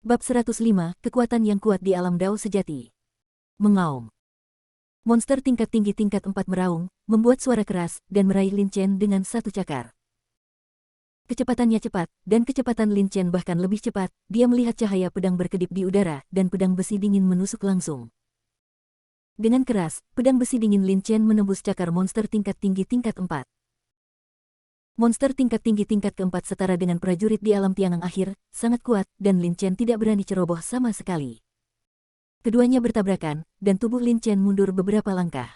Bab 105, Kekuatan yang kuat di alam Dao sejati. Mengaum. Monster tingkat tinggi tingkat 4 meraung, membuat suara keras, dan meraih Lin Chen dengan satu cakar. Kecepatannya cepat, dan kecepatan Lin Chen bahkan lebih cepat. Dia melihat cahaya pedang berkedip di udara, dan pedang besi dingin menusuk langsung. Dengan keras, pedang besi dingin Lin Chen menembus cakar monster tingkat tinggi tingkat 4. Monster tingkat tinggi tingkat keempat setara dengan prajurit di alam Tiangang akhir, sangat kuat, dan Lin Chen tidak berani ceroboh sama sekali. Keduanya bertabrakan, dan tubuh Lin Chen mundur beberapa langkah.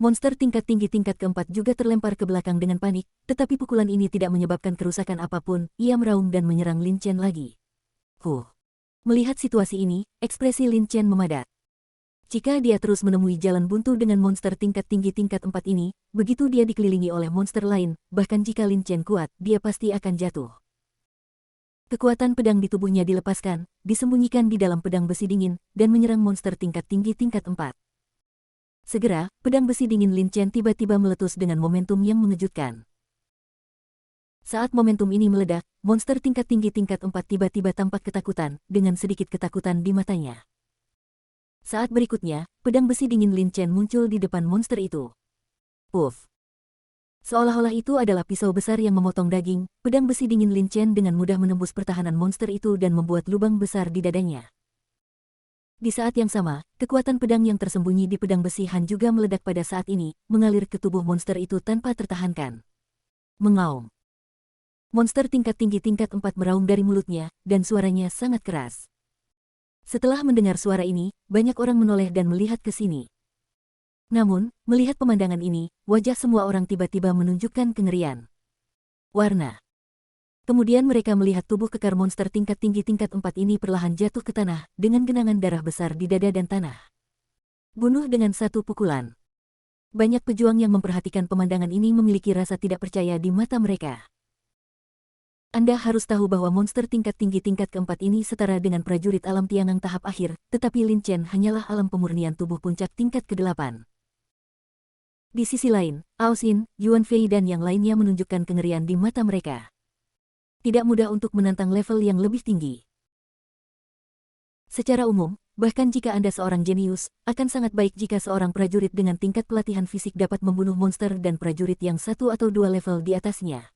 Monster tingkat tinggi tingkat keempat juga terlempar ke belakang dengan panik, tetapi pukulan ini tidak menyebabkan kerusakan apapun. Ia meraung dan menyerang Lin Chen lagi. Melihat situasi ini, ekspresi Lin Chen memadat. Jika dia terus menemui jalan buntu dengan monster tingkat tinggi tingkat 4 ini, begitu dia dikelilingi oleh monster lain, bahkan jika Lin Chen kuat, dia pasti akan jatuh. Kekuatan pedang di tubuhnya dilepaskan, disembunyikan di dalam pedang besi dingin, dan menyerang monster tingkat tinggi tingkat 4. Segera, pedang besi dingin Lin Chen tiba-tiba meletus dengan momentum yang mengejutkan. Saat momentum ini meledak, monster tingkat tinggi tingkat 4 tiba-tiba tampak ketakutan, dengan sedikit ketakutan di matanya. Saat berikutnya, pedang besi dingin Lin Chen muncul di depan monster itu. Puff! Seolah-olah itu adalah pisau besar yang memotong daging, pedang besi dingin Lin Chen dengan mudah menembus pertahanan monster itu dan membuat lubang besar di dadanya. Di saat yang sama, kekuatan pedang yang tersembunyi di pedang besi Han juga meledak pada saat ini, mengalir ke tubuh monster itu tanpa tertahankan. Mengaum. Monster tingkat tinggi tingkat 4 meraung dari mulutnya, dan suaranya sangat keras. Setelah mendengar suara ini, banyak orang menoleh dan melihat ke sini. Namun, melihat pemandangan ini, wajah semua orang tiba-tiba menunjukkan kengerian. Warna. Kemudian mereka melihat tubuh kekar monster tingkat tinggi tingkat 4 ini perlahan jatuh ke tanah, dengan genangan darah besar di dada dan tanah. Bunuh dengan satu pukulan. Banyak pejuang yang memperhatikan pemandangan ini memiliki rasa tidak percaya di mata mereka. Anda harus tahu bahwa monster tingkat tinggi tingkat keempat ini setara dengan prajurit alam Tiangang tahap akhir, tetapi Lin Chen hanyalah alam pemurnian tubuh puncak tingkat ke-8. Di sisi lain, Ao Xin, Yuan Fei dan yang lainnya menunjukkan kengerian di mata mereka. Tidak mudah untuk menantang level yang lebih tinggi. Secara umum, bahkan jika Anda seorang jenius, akan sangat baik jika seorang prajurit dengan tingkat pelatihan fisik dapat membunuh monster dan prajurit yang 1 atau 2 level di atasnya.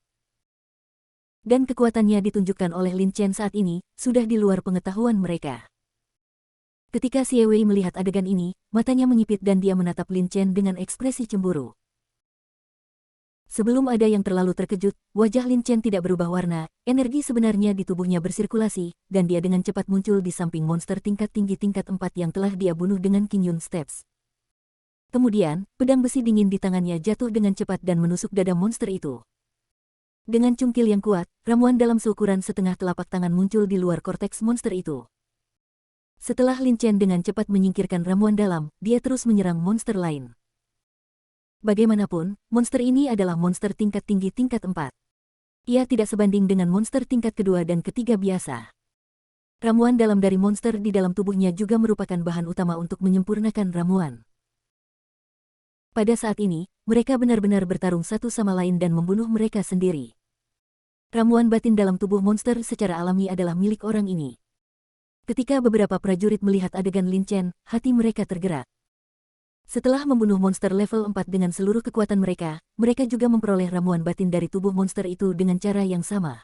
Dan kekuatannya ditunjukkan oleh Lin Chen saat ini, sudah di luar pengetahuan mereka. Ketika Xie Wei melihat adegan ini, matanya menyipit dan dia menatap Lin Chen dengan ekspresi cemburu. Sebelum ada yang terlalu terkejut, wajah Lin Chen tidak berubah warna, energi sebenarnya di tubuhnya bersirkulasi, dan dia dengan cepat muncul di samping monster tingkat tinggi tingkat 4 yang telah dia bunuh dengan Qingyun Steps. Kemudian, pedang besi dingin di tangannya jatuh dengan cepat dan menusuk dada monster itu. Dengan cungkil yang kuat, ramuan dalam seukuran setengah telapak tangan muncul di luar korteks monster itu. Setelah Lin Chen dengan cepat menyingkirkan ramuan dalam, dia terus menyerang monster lain. Bagaimanapun, monster ini adalah monster tingkat tinggi tingkat 4. Ia tidak sebanding dengan monster tingkat kedua dan ketiga biasa. Ramuan dalam dari monster di dalam tubuhnya juga merupakan bahan utama untuk menyempurnakan ramuan. Pada saat ini, mereka benar-benar bertarung satu sama lain dan membunuh mereka sendiri. Ramuan batin dalam tubuh monster secara alami adalah milik orang ini. Ketika beberapa prajurit melihat adegan Lin Chen, hati mereka tergerak. Setelah membunuh monster level 4 dengan seluruh kekuatan mereka, mereka juga memperoleh ramuan batin dari tubuh monster itu dengan cara yang sama.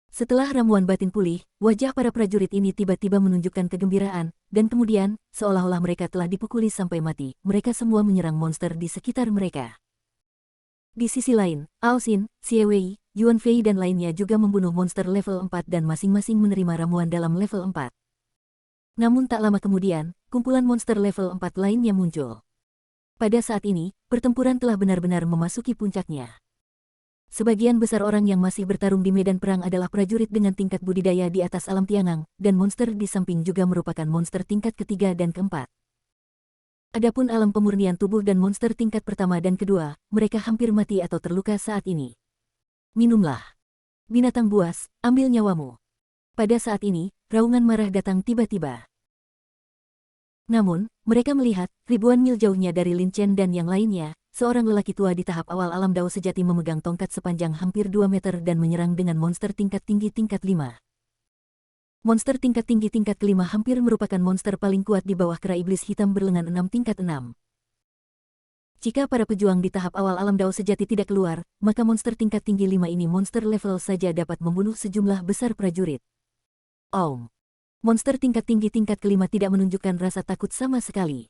Setelah ramuan batin pulih, wajah para prajurit ini tiba-tiba menunjukkan kegembiraan, dan kemudian, seolah-olah mereka telah dipukuli sampai mati, mereka semua menyerang monster di sekitar mereka. Di sisi lain, Ao Xin, Xie Wei, Yuan Fei dan lainnya juga membunuh monster level 4 dan masing-masing menerima ramuan dalam level 4. Namun tak lama kemudian, kumpulan monster level 4 lainnya muncul. Pada saat ini, pertempuran telah benar-benar memasuki puncaknya. Sebagian besar orang yang masih bertarung di medan perang adalah prajurit dengan tingkat budidaya di atas alam Tiangang, dan monster di samping juga merupakan monster tingkat ketiga dan keempat. Adapun alam pemurnian tubuh dan monster tingkat pertama dan kedua, mereka hampir mati atau terluka saat ini. Minumlah. Binatang buas, ambil nyawamu. Pada saat ini, raungan marah datang tiba-tiba. Namun, mereka melihat, ribuan mil jauhnya dari Lin Chen dan yang lainnya, seorang lelaki tua di tahap awal alam Dao sejati memegang tongkat sepanjang hampir 2 meter dan menyerang dengan monster tingkat tinggi tingkat 5. Monster tingkat tinggi tingkat kelima hampir merupakan monster paling kuat di bawah kera iblis hitam berlengan 6 tingkat 6. Jika para pejuang di tahap awal alam Dao sejati tidak keluar, maka monster tingkat tinggi 5 ini monster level saja dapat membunuh sejumlah besar prajurit. Monster tingkat tinggi tingkat kelima tidak menunjukkan rasa takut sama sekali.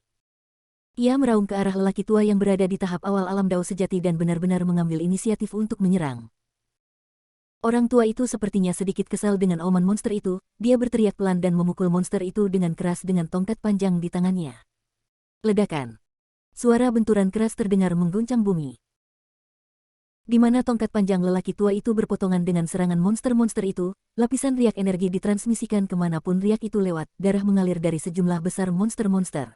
Ia meraung ke arah lelaki tua yang berada di tahap awal alam Dao sejati dan benar-benar mengambil inisiatif untuk menyerang. Orang tua itu sepertinya sedikit kesal dengan auman monster itu, dia berteriak pelan dan memukul monster itu dengan keras dengan tongkat panjang di tangannya. Ledakan. Suara benturan keras terdengar mengguncang bumi. Di mana tongkat panjang lelaki tua itu berpotongan dengan serangan monster-monster itu, lapisan riak energi ditransmisikan kemanapun riak itu lewat, darah mengalir dari sejumlah besar monster-monster.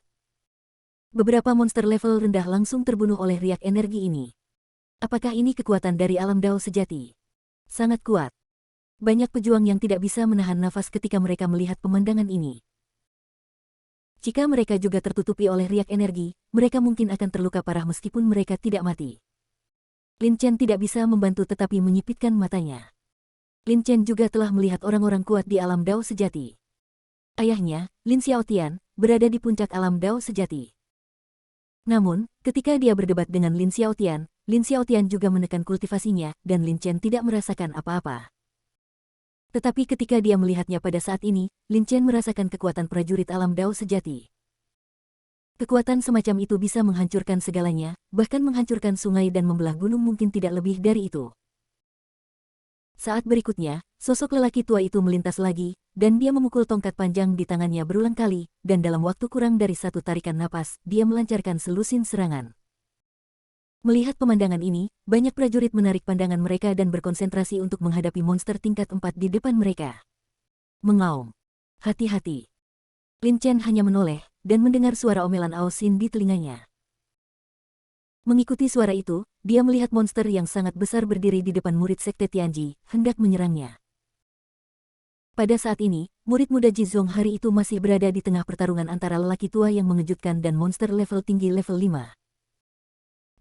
Beberapa monster level rendah langsung terbunuh oleh riak energi ini. Apakah ini kekuatan dari alam Dao sejati? Sangat kuat. Banyak pejuang yang tidak bisa menahan nafas ketika mereka melihat pemandangan ini. Jika mereka juga tertutupi oleh riak energi, mereka mungkin akan terluka parah meskipun mereka tidak mati. Lin Chen tidak bisa membantu tetapi menyipitkan matanya. Lin Chen juga telah melihat orang-orang kuat di alam Dao sejati. Ayahnya, Lin Xiaotian, berada di puncak alam Dao sejati. Namun, ketika dia berdebat dengan Lin Xiaotian juga menekan kultivasinya dan Lin Chen tidak merasakan apa-apa. Tetapi ketika dia melihatnya pada saat ini, Lin Chen merasakan kekuatan prajurit alam Dao sejati. Kekuatan semacam itu bisa menghancurkan segalanya, bahkan menghancurkan sungai dan membelah gunung mungkin tidak lebih dari itu. Saat berikutnya, sosok lelaki tua itu melintas lagi, dan dia memukul tongkat panjang di tangannya berulang kali, dan dalam waktu kurang dari satu tarikan napas, dia melancarkan selusin serangan. Melihat pemandangan ini, banyak prajurit menarik pandangan mereka dan berkonsentrasi untuk menghadapi monster tingkat 4 di depan mereka. Mengaum. Hati-hati. Lin Chen hanya menoleh, dan mendengar suara omelan Ao Xin di telinganya. Mengikuti suara itu, dia melihat monster yang sangat besar berdiri di depan murid Sekte Tianji, hendak menyerangnya. Pada saat ini, murid muda Jizong hari itu masih berada di tengah pertarungan antara lelaki tua yang mengejutkan dan monster level tinggi level 5.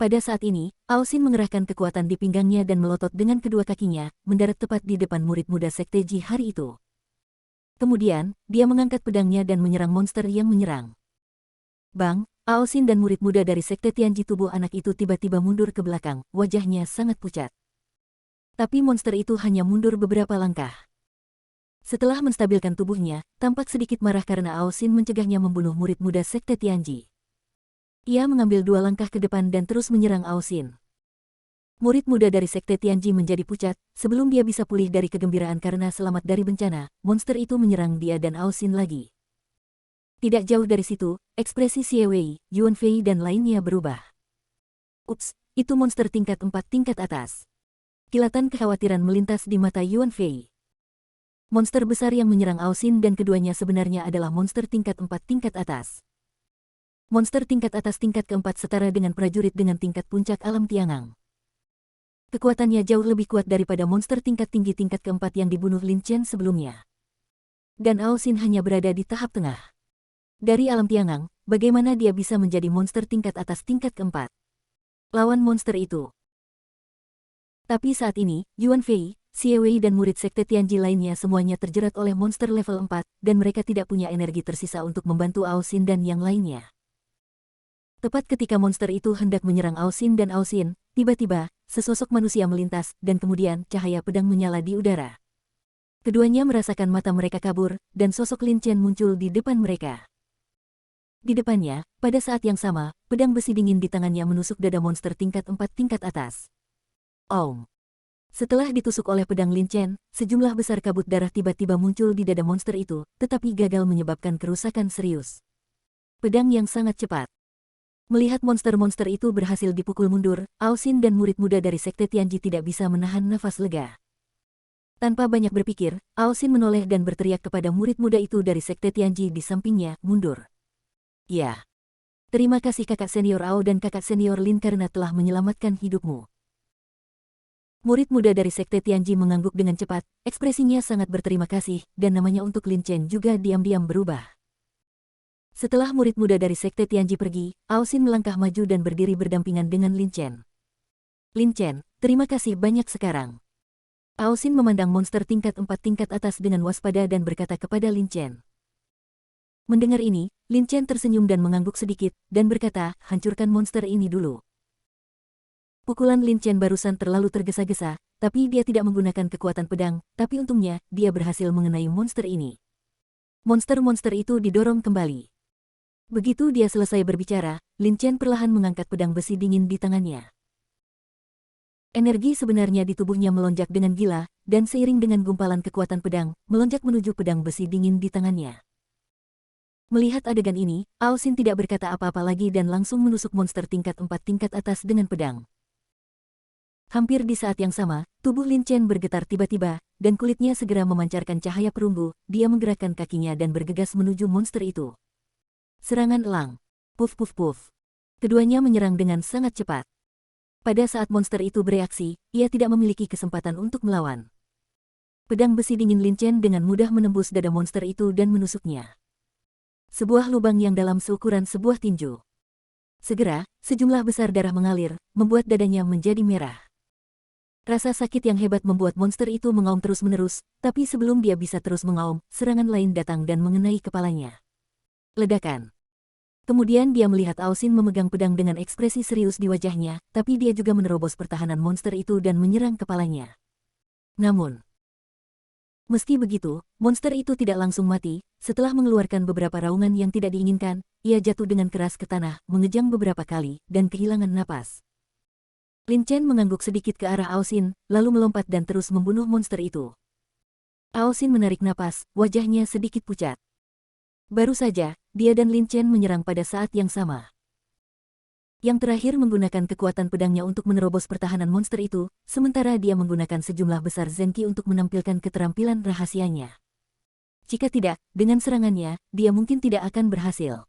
Pada saat ini, Ao Xin mengerahkan kekuatan di pinggangnya dan melotot dengan kedua kakinya, mendarat tepat di depan murid muda Sekte Ji hari itu. Kemudian, dia mengangkat pedangnya dan menyerang monster yang menyerang. Bang, Ao Xin dan murid muda dari Sekte Tianji tubuh anak itu tiba-tiba mundur ke belakang, wajahnya sangat pucat. Tapi monster itu hanya mundur beberapa langkah. Setelah menstabilkan tubuhnya, tampak sedikit marah karena Ao Xin mencegahnya membunuh murid muda Sekte Tianji. Ia mengambil 2 langkah ke depan dan terus menyerang Ao Xin. Murid muda dari Sekte Tianji menjadi pucat, sebelum dia bisa pulih dari kegembiraan karena selamat dari bencana, monster itu menyerang dia dan Ao Xin lagi. Tidak jauh dari situ, ekspresi Xie Wei, Yuan Fei dan lainnya berubah. Ups, itu monster tingkat 4 tingkat atas. Kilatan kekhawatiran melintas di mata Yuan Fei. Monster besar yang menyerang Ao Xin dan keduanya sebenarnya adalah monster tingkat 4 tingkat atas. Monster tingkat atas tingkat keempat setara dengan prajurit dengan tingkat puncak alam Tiangang. Kekuatannya jauh lebih kuat daripada monster tingkat tinggi tingkat keempat yang dibunuh Lin Chen sebelumnya. Dan Ao Xin hanya berada di tahap tengah. Dari alam Tiangang, bagaimana dia bisa menjadi monster tingkat atas tingkat keempat? Lawan monster itu. Tapi saat ini, Yuan Fei, Xie Wei dan murid Sekte Tianji lainnya semuanya terjerat oleh monster level 4, dan mereka tidak punya energi tersisa untuk membantu Ao Xin dan yang lainnya. Tepat ketika monster itu hendak menyerang Ao Xin dan Ao Xin, tiba-tiba, sesosok manusia melintas, dan kemudian cahaya pedang menyala di udara. Keduanya merasakan mata mereka kabur, dan sosok Lin Chen muncul di depan mereka. Di depannya, pada saat yang sama, pedang besi dingin di tangannya menusuk dada monster tingkat 4 tingkat atas. Setelah ditusuk oleh pedang Lin Chen, sejumlah besar kabut darah tiba-tiba muncul di dada monster itu, tetapi gagal menyebabkan kerusakan serius. Pedang yang sangat cepat. Melihat monster-monster itu berhasil dipukul mundur, Ao Xin dan murid muda dari Sekte Tianji tidak bisa menahan nafas lega. Tanpa banyak berpikir, Ao Xin menoleh dan berteriak kepada murid muda itu dari Sekte Tianji di sampingnya, mundur. Ya. Terima kasih kakak senior Ao dan kakak senior Lin karena telah menyelamatkan hidupmu. Murid muda dari Sekte Tianji mengangguk dengan cepat, ekspresinya sangat berterima kasih, dan namanya untuk Lin Chen juga diam-diam berubah. Setelah murid muda dari Sekte Tianji pergi, Ao Xin melangkah maju dan berdiri berdampingan dengan Lin Chen. Lin Chen, terima kasih banyak sekarang. Ao Xin memandang monster tingkat 4 tingkat atas dengan waspada dan berkata kepada Lin Chen. Mendengar ini, Lin Chen tersenyum dan mengangguk sedikit, dan berkata, hancurkan monster ini dulu. Pukulan Lin Chen barusan terlalu tergesa-gesa, tapi dia tidak menggunakan kekuatan pedang, tapi untungnya, dia berhasil mengenai monster ini. Monster-monster itu didorong kembali. Begitu dia selesai berbicara, Lin Chen perlahan mengangkat pedang besi dingin di tangannya. Energi sebenarnya di tubuhnya melonjak dengan gila, dan seiring dengan gumpalan kekuatan pedang, melonjak menuju pedang besi dingin di tangannya. Melihat adegan ini, Ao Xin tidak berkata apa-apa lagi dan langsung menusuk monster tingkat 4 tingkat atas dengan pedang. Hampir di saat yang sama, tubuh Lin Chen bergetar tiba-tiba, dan kulitnya segera memancarkan cahaya perunggu, dia menggerakkan kakinya dan bergegas menuju monster itu. Serangan elang. Puff puff puff. Keduanya menyerang dengan sangat cepat. Pada saat monster itu bereaksi, ia tidak memiliki kesempatan untuk melawan. Pedang besi dingin Lin Chen dengan mudah menembus dada monster itu dan menusuknya. Sebuah lubang yang dalam seukuran sebuah tinju. Segera, sejumlah besar darah mengalir, membuat dadanya menjadi merah. Rasa sakit yang hebat membuat monster itu mengaum terus-menerus, tapi sebelum dia bisa terus mengaum, serangan lain datang dan mengenai kepalanya. Ledakan. Kemudian dia melihat Ao Xin memegang pedang dengan ekspresi serius di wajahnya, tapi dia juga menerobos pertahanan monster itu dan menyerang kepalanya. Namun, meski begitu, monster itu tidak langsung mati. Setelah mengeluarkan beberapa raungan yang tidak diinginkan, ia jatuh dengan keras ke tanah, mengejang beberapa kali, dan kehilangan napas. Lin Chen mengangguk sedikit ke arah Ao Xin, lalu melompat dan terus membunuh monster itu. Ao Xin menarik napas, wajahnya sedikit pucat. Baru saja, dia dan Lin Chen menyerang pada saat yang sama. Yang terakhir menggunakan kekuatan pedangnya untuk menerobos pertahanan monster itu, sementara dia menggunakan sejumlah besar zenki untuk menampilkan keterampilan rahasianya. Jika tidak, dengan serangannya, dia mungkin tidak akan berhasil.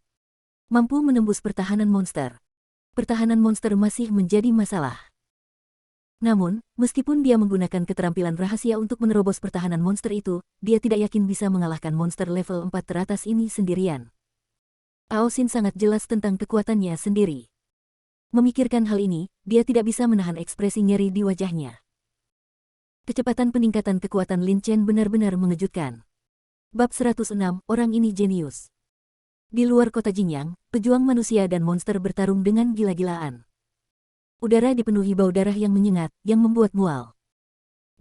Mampu menembus pertahanan monster. Pertahanan monster masih menjadi masalah. Namun, meskipun dia menggunakan keterampilan rahasia untuk menerobos pertahanan monster itu, dia tidak yakin bisa mengalahkan monster level 4 teratas ini sendirian. Ao Xin sangat jelas tentang kekuatannya sendiri. Memikirkan hal ini, dia tidak bisa menahan ekspresi nyeri di wajahnya. Kecepatan peningkatan kekuatan Lin Chen benar-benar mengejutkan. Bab 106, orang ini jenius. Di luar kota Jingyang, pejuang manusia dan monster bertarung dengan gila-gilaan. Udara dipenuhi bau darah yang menyengat, yang membuat mual.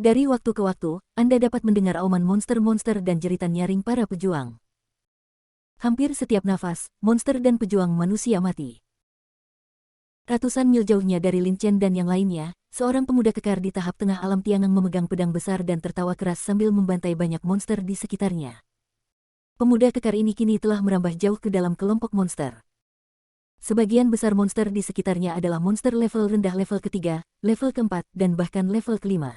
Dari waktu ke waktu, Anda dapat mendengar auman monster-monster dan jeritan nyaring para pejuang. Hampir setiap nafas, monster dan pejuang manusia mati. Ratusan mil jauhnya dari Lin Chen dan yang lainnya, seorang pemuda kekar di tahap tengah alam Tiangang memegang pedang besar dan tertawa keras sambil membantai banyak monster di sekitarnya. Pemuda kekar ini kini telah merambah jauh ke dalam kelompok monster. Sebagian besar monster di sekitarnya adalah monster level rendah level ketiga, level keempat, dan bahkan level kelima.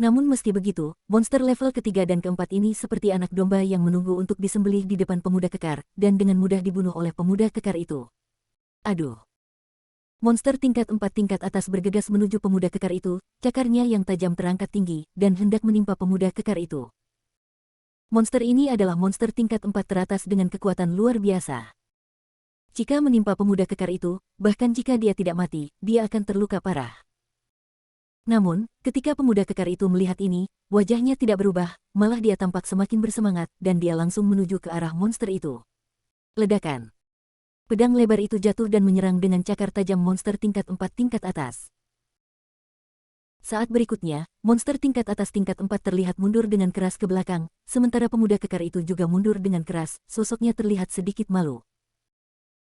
Namun meski begitu, monster level ketiga dan keempat ini seperti anak domba yang menunggu untuk disembelih di depan pemuda kekar, dan dengan mudah dibunuh oleh pemuda kekar itu. Aduh! Monster tingkat 4 tingkat atas bergegas menuju pemuda kekar itu, cakarnya yang tajam terangkat tinggi, dan hendak menimpa pemuda kekar itu. Monster ini adalah monster tingkat 4 teratas dengan kekuatan luar biasa. Jika menimpa pemuda kekar itu, bahkan jika dia tidak mati, dia akan terluka parah. Namun, ketika pemuda kekar itu melihat ini, wajahnya tidak berubah, malah dia tampak semakin bersemangat, dan dia langsung menuju ke arah monster itu. Ledakan. Pedang lebar itu jatuh dan menyerang dengan cakar tajam monster tingkat 4 tingkat atas. Saat berikutnya, monster tingkat atas tingkat 4 terlihat mundur dengan keras ke belakang, sementara pemuda kekar itu juga mundur dengan keras, sosoknya terlihat sedikit malu.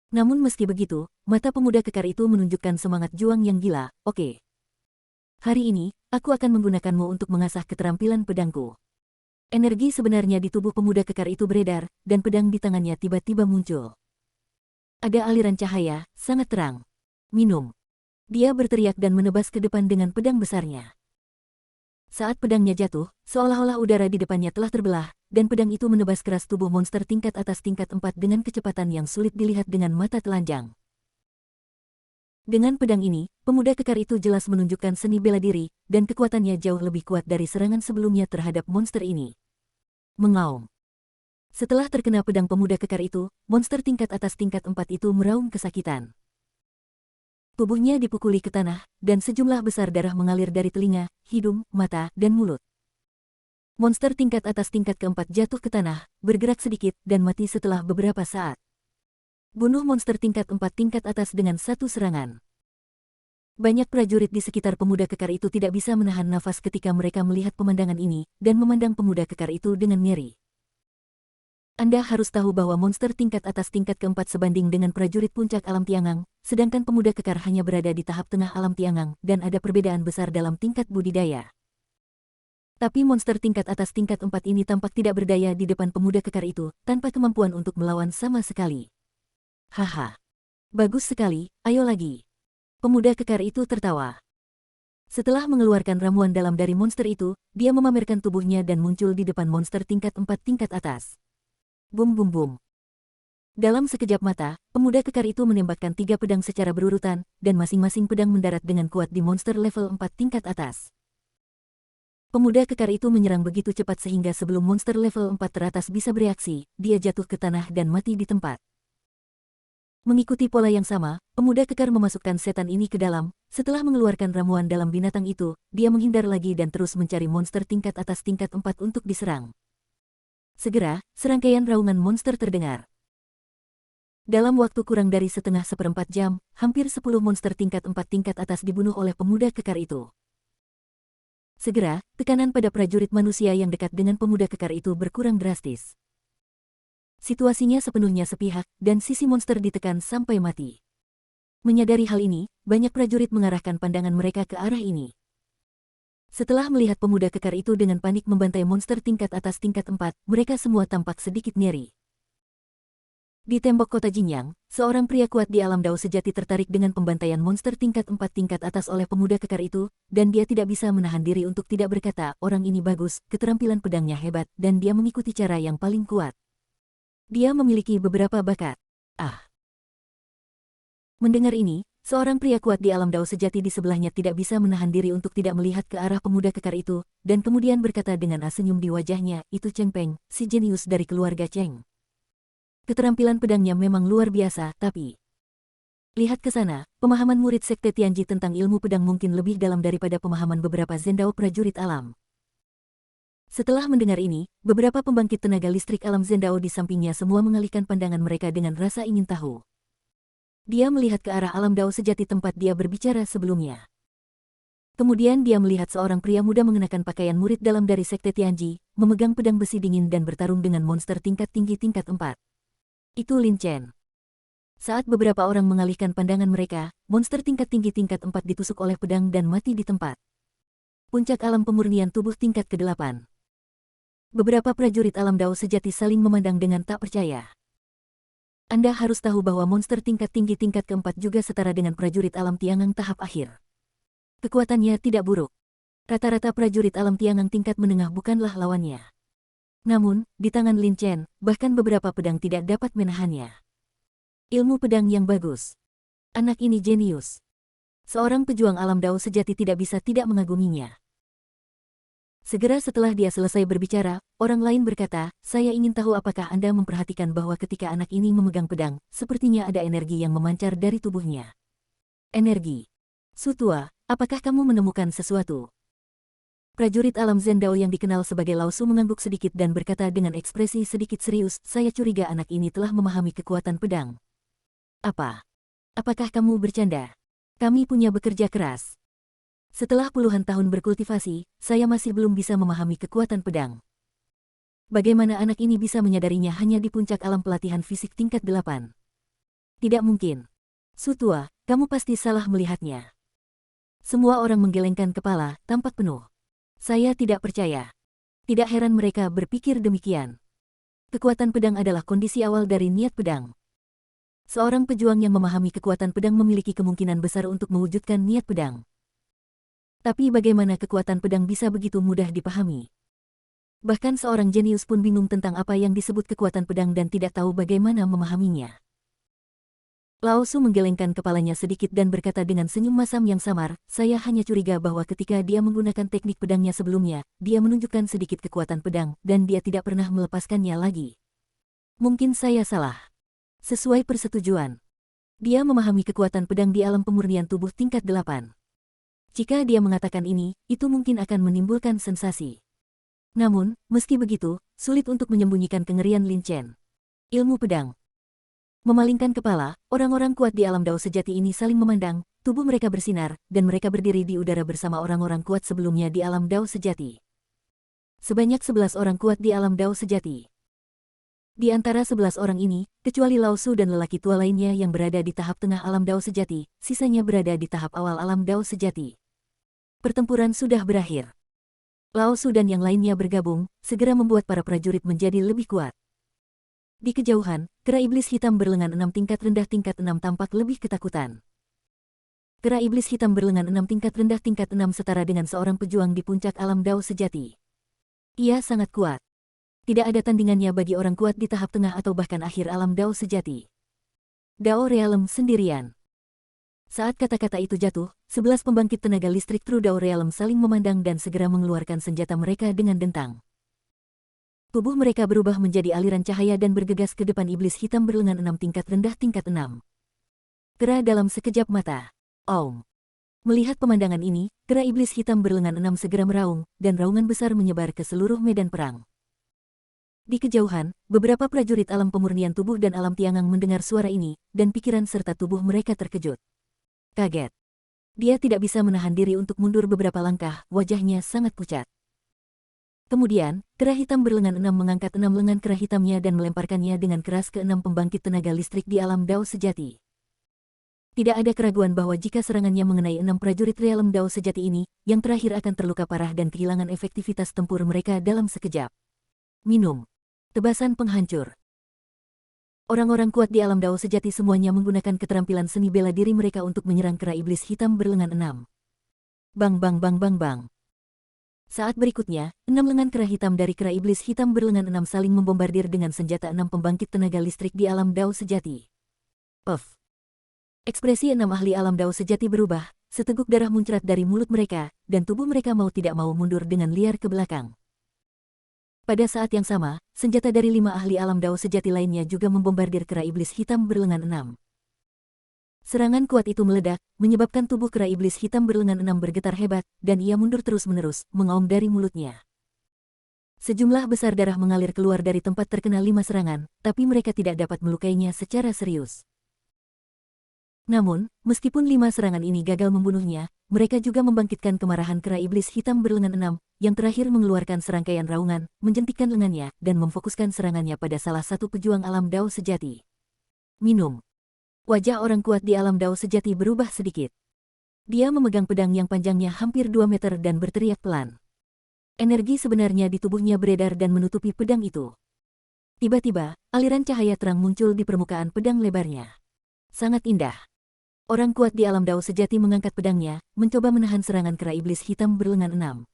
Namun meski begitu, mata pemuda kekar itu menunjukkan semangat juang yang gila. Oke. Hari ini, aku akan menggunakanmu untuk mengasah keterampilan pedangku. Energi sebenarnya di tubuh pemuda kekar itu beredar, dan pedang di tangannya tiba-tiba muncul. Ada aliran cahaya, sangat terang. Minum. Dia berteriak dan menebas ke depan dengan pedang besarnya. Saat pedangnya jatuh, seolah-olah udara di depannya telah terbelah, dan pedang itu menebas keras tubuh monster tingkat atas tingkat 4 dengan kecepatan yang sulit dilihat dengan mata telanjang. Dengan pedang ini, pemuda kekar itu jelas menunjukkan seni bela diri, dan kekuatannya jauh lebih kuat dari serangan sebelumnya terhadap monster ini. Mengaum. Setelah terkena pedang pemuda kekar itu, monster tingkat atas tingkat 4 itu meraung kesakitan. Tubuhnya dipukuli ke tanah, dan sejumlah besar darah mengalir dari telinga, hidung, mata, dan mulut. Monster tingkat atas tingkat keempat jatuh ke tanah, bergerak sedikit, dan mati setelah beberapa saat. Bunuh monster tingkat 4 tingkat atas dengan satu serangan. Banyak prajurit di sekitar pemuda kekar itu tidak bisa menahan nafas ketika mereka melihat pemandangan ini, dan memandang pemuda kekar itu dengan ngeri. Anda harus tahu bahwa monster tingkat atas tingkat keempat sebanding dengan prajurit puncak alam Tiangang, sedangkan pemuda kekar hanya berada di tahap tengah alam Tiangang, dan ada perbedaan besar dalam tingkat budidaya. Tapi monster tingkat atas tingkat 4 ini tampak tidak berdaya di depan pemuda kekar itu, tanpa kemampuan untuk melawan sama sekali. Haha. Bagus sekali, ayo lagi. Pemuda kekar itu tertawa. Setelah mengeluarkan ramuan dalam dari monster itu, dia memamerkan tubuhnya dan muncul di depan monster tingkat 4 tingkat atas. Bum bum bum. Dalam sekejap mata, pemuda kekar itu menembakkan 3 pedang secara berurutan, dan masing-masing pedang mendarat dengan kuat di monster level 4 tingkat atas. Pemuda kekar itu menyerang begitu cepat sehingga sebelum monster level 4 teratas bisa bereaksi, dia jatuh ke tanah dan mati di tempat. Mengikuti pola yang sama, pemuda kekar memasukkan setan ini ke dalam. Setelah mengeluarkan ramuan dalam binatang itu, dia menghindar lagi dan terus mencari monster tingkat atas tingkat 4 untuk diserang. Segera, serangkaian raungan monster terdengar. Dalam waktu kurang dari setengah seperempat jam, hampir 10 monster tingkat 4 tingkat atas dibunuh oleh pemuda kekar itu. Segera, tekanan pada prajurit manusia yang dekat dengan pemuda kekar itu berkurang drastis. Situasinya sepenuhnya sepihak, dan sisi monster ditekan sampai mati. Menyadari hal ini, banyak prajurit mengarahkan pandangan mereka ke arah ini. Setelah melihat pemuda kekar itu dengan panik membantai monster tingkat atas tingkat 4, mereka semua tampak sedikit nyeri. Di tembok kota Jinyang, seorang pria kuat di alam Dao sejati tertarik dengan pembantaian monster tingkat 4 tingkat atas oleh pemuda kekar itu, dan dia tidak bisa menahan diri untuk tidak berkata, orang ini bagus, keterampilan pedangnya hebat, dan dia mengikuti cara yang paling kuat. Dia memiliki beberapa bakat. Ah. Mendengar ini, seorang pria kuat di alam Dao sejati di sebelahnya tidak bisa menahan diri untuk tidak melihat ke arah pemuda kekar itu, dan kemudian berkata dengan senyum di wajahnya, itu Cheng Peng, si jenius dari keluarga Cheng. Keterampilan pedangnya memang luar biasa, tapi... Lihat ke sana, pemahaman murid Sekte Tianji tentang ilmu pedang mungkin lebih dalam daripada pemahaman beberapa Zendao prajurit alam. Setelah mendengar ini, beberapa pembangkit tenaga listrik alam Zendao di sampingnya semua mengalihkan pandangan mereka dengan rasa ingin tahu. Dia melihat ke arah alam Dao sejati tempat dia berbicara sebelumnya. Kemudian dia melihat seorang pria muda mengenakan pakaian murid dalam dari Sekte Tianji, memegang pedang besi dingin dan bertarung dengan monster tingkat tinggi tingkat 4. Itu Lin Chen. Saat beberapa orang mengalihkan pandangan mereka, monster tingkat tinggi tingkat 4 ditusuk oleh pedang dan mati di tempat. Puncak alam pemurnian tubuh tingkat ke-8. Beberapa prajurit alam Dao sejati saling memandang dengan tak percaya. Anda harus tahu bahwa monster tingkat tinggi tingkat ke-4 juga setara dengan prajurit alam Tiangang tahap akhir. Kekuatannya tidak buruk. Rata-rata prajurit alam Tiangang tingkat menengah bukanlah lawannya. Namun, di tangan Lin Chen, bahkan beberapa pedang tidak dapat menahannya. Ilmu pedang yang bagus. Anak ini jenius. Seorang pejuang alam Dao sejati tidak bisa tidak mengaguminya. Segera setelah dia selesai berbicara, orang lain berkata, saya ingin tahu apakah Anda memperhatikan bahwa ketika anak ini memegang pedang, sepertinya ada energi yang memancar dari tubuhnya. Energi. Sutua, apakah kamu menemukan sesuatu? Prajurit alam Zendao yang dikenal sebagai Lao Su mengangguk sedikit dan berkata dengan ekspresi sedikit serius, saya curiga anak ini telah memahami kekuatan pedang. Apa? Apakah kamu bercanda? Kami punya bekerja keras. Setelah puluhan tahun berkultivasi, saya masih belum bisa memahami kekuatan pedang. Bagaimana anak ini bisa menyadarinya hanya di puncak alam pelatihan fisik tingkat 8? Tidak mungkin. Sutua, kamu pasti salah melihatnya. Semua orang menggelengkan kepala, tampak penuh. Saya tidak percaya. Tidak heran mereka berpikir demikian. Kekuatan pedang adalah kondisi awal dari niat pedang. Seorang pejuang yang memahami kekuatan pedang memiliki kemungkinan besar untuk mewujudkan niat pedang. Tapi bagaimana kekuatan pedang bisa begitu mudah dipahami? Bahkan seorang jenius pun bingung tentang apa yang disebut kekuatan pedang dan tidak tahu bagaimana memahaminya. Lao Su menggelengkan kepalanya sedikit dan berkata dengan senyum masam yang samar, saya hanya curiga bahwa ketika dia menggunakan teknik pedangnya sebelumnya, dia menunjukkan sedikit kekuatan pedang, dan dia tidak pernah melepaskannya lagi. Mungkin saya salah. Sesuai persetujuan. Dia memahami kekuatan pedang di alam pemurnian tubuh tingkat 8. Jika dia mengatakan ini, itu mungkin akan menimbulkan sensasi. Namun, meski begitu, sulit untuk menyembunyikan kengerian Lin Chen. Ilmu pedang. Memalingkan kepala, orang-orang kuat di alam Dao sejati ini saling memandang, tubuh mereka bersinar, dan mereka berdiri di udara bersama orang-orang kuat sebelumnya di alam Dao sejati. Sebanyak 11 orang kuat di alam Dao sejati. Di antara 11 orang ini, kecuali Lao Su dan lelaki tua lainnya yang berada di tahap tengah alam Dao sejati, sisanya berada di tahap awal alam Dao sejati. Pertempuran sudah berakhir. Lao Su dan yang lainnya bergabung, segera membuat para prajurit menjadi lebih kuat. Di kejauhan, kera iblis hitam berlengan 6 tingkat rendah tingkat 6 tampak lebih ketakutan. Kera iblis hitam berlengan 6 tingkat rendah tingkat 6 setara dengan seorang pejuang di puncak alam Dao sejati. Ia sangat kuat. Tidak ada tandingannya bagi orang kuat di tahap tengah atau bahkan akhir alam Dao sejati. Dao Realm sendirian. Saat kata-kata itu jatuh, 11 pembangkit tenaga listrik True Dao Realm saling memandang dan segera mengeluarkan senjata mereka dengan dentang. Tubuh mereka berubah menjadi aliran cahaya dan bergegas ke depan iblis hitam berlengan 6 tingkat rendah tingkat 6. Kera dalam sekejap mata. Om. Melihat pemandangan ini, kera iblis hitam berlengan 6 segera meraung, dan raungan besar menyebar ke seluruh medan perang. Di kejauhan, beberapa prajurit alam pemurnian tubuh dan alam tiangang mendengar suara ini, dan pikiran serta tubuh mereka terkejut. Kaget. Dia tidak bisa menahan diri untuk mundur beberapa langkah, wajahnya sangat pucat. Kemudian, kera hitam berlengan 6 mengangkat 6 lengan kera hitamnya dan melemparkannya dengan keras ke 6 pembangkit tenaga listrik di alam Dao sejati. Tidak ada keraguan bahwa jika serangannya mengenai 6 prajurit realem Dao sejati ini, yang terakhir akan terluka parah dan kehilangan efektivitas tempur mereka dalam sekejap. Minum. Tebasan penghancur. Orang-orang kuat di alam Dao sejati semuanya menggunakan keterampilan seni bela diri mereka untuk menyerang kera iblis hitam berlengan 6. Bang bang bang bang bang. Saat berikutnya, 6 lengan kera hitam dari kera iblis hitam berlengan 6 saling membombardir dengan senjata 6 pembangkit tenaga listrik di alam Dao sejati. Puff. Ekspresi 6 ahli alam Dao sejati berubah, seteguk darah muncrat dari mulut mereka, dan tubuh mereka mau tidak mau mundur dengan liar ke belakang. Pada saat yang sama, senjata dari 5 ahli alam Dao sejati lainnya juga membombardir kera iblis hitam berlengan 6. Serangan kuat itu meledak, menyebabkan tubuh kera iblis hitam berlengan 6 bergetar hebat, dan ia mundur terus-menerus, mengaum dari mulutnya. Sejumlah besar darah mengalir keluar dari tempat terkena 5 serangan, tapi mereka tidak dapat melukainya secara serius. Namun, meskipun 5 serangan ini gagal membunuhnya, mereka juga membangkitkan kemarahan kera iblis hitam berlengan 6, yang terakhir mengeluarkan serangkaian raungan, menjentikkan lengannya, dan memfokuskan serangannya pada salah satu pejuang alam Dao sejati. Minum. Wajah orang kuat di alam Dao sejati berubah sedikit. Dia memegang pedang yang panjangnya hampir 2 meter dan berteriak pelan. Energi sebenarnya di tubuhnya beredar dan menutupi pedang itu. Tiba-tiba, aliran cahaya terang muncul di permukaan pedang lebarnya. Sangat indah. Orang kuat di alam Dao sejati mengangkat pedangnya, mencoba menahan serangan kera iblis hitam berlengan 6.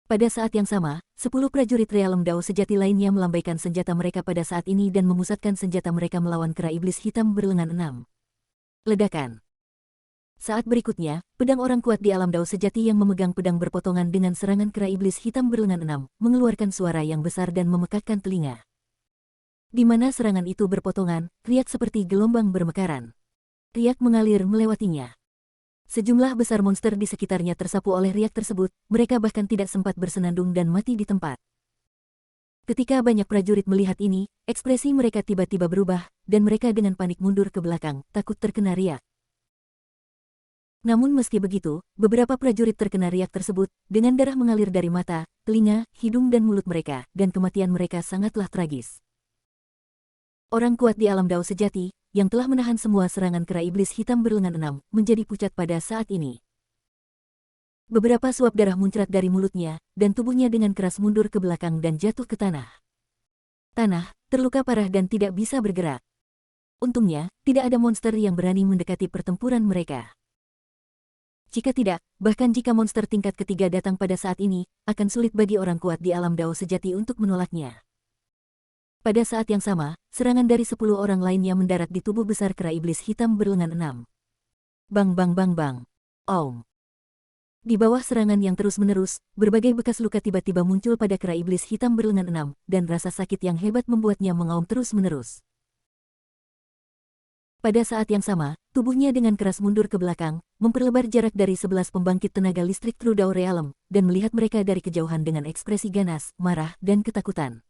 Pada saat yang sama, 10 prajurit realem Dao sejati lainnya melambaikan senjata mereka pada saat ini dan memusatkan senjata mereka melawan kera iblis hitam berlengan 6. Ledakan. Saat berikutnya, pedang orang kuat di alam Dao sejati yang memegang pedang berpotongan dengan serangan kera iblis hitam berlengan 6, mengeluarkan suara yang besar dan memekakkan telinga. Di mana serangan itu berpotongan, riak seperti gelombang bermekaran. Riak mengalir melewatinya. Sejumlah besar monster di sekitarnya tersapu oleh riak tersebut, mereka bahkan tidak sempat bersenandung dan mati di tempat. Ketika banyak prajurit melihat ini, ekspresi mereka tiba-tiba berubah, dan mereka dengan panik mundur ke belakang, takut terkena riak. Namun meski begitu, beberapa prajurit terkena riak tersebut, dengan darah mengalir dari mata, telinga, hidung dan mulut mereka, dan kematian mereka sangatlah tragis. Orang kuat di alam Dao sejati, yang telah menahan semua serangan kera iblis hitam berlengan 6, menjadi pucat pada saat ini. Beberapa suap darah muncrat dari mulutnya, dan tubuhnya dengan keras mundur ke belakang dan jatuh ke tanah. Tanah, terluka parah dan tidak bisa bergerak. Untungnya, tidak ada monster yang berani mendekati pertempuran mereka. Jika tidak, bahkan jika monster tingkat ketiga datang pada saat ini, akan sulit bagi orang kuat di alam Dao sejati untuk menolaknya. Pada saat yang sama, serangan dari 10 orang lainnya mendarat di tubuh besar kera iblis hitam berlengan 6. Bang bang bang bang. Om. Di bawah serangan yang terus-menerus, berbagai bekas luka tiba-tiba muncul pada kera iblis hitam berlengan 6, dan rasa sakit yang hebat membuatnya mengaum terus-menerus. Pada saat yang sama, tubuhnya dengan keras mundur ke belakang, memperlebar jarak dari 11 pembangkit tenaga listrik True Dawn Realm, dan melihat mereka dari kejauhan dengan ekspresi ganas, marah, dan ketakutan.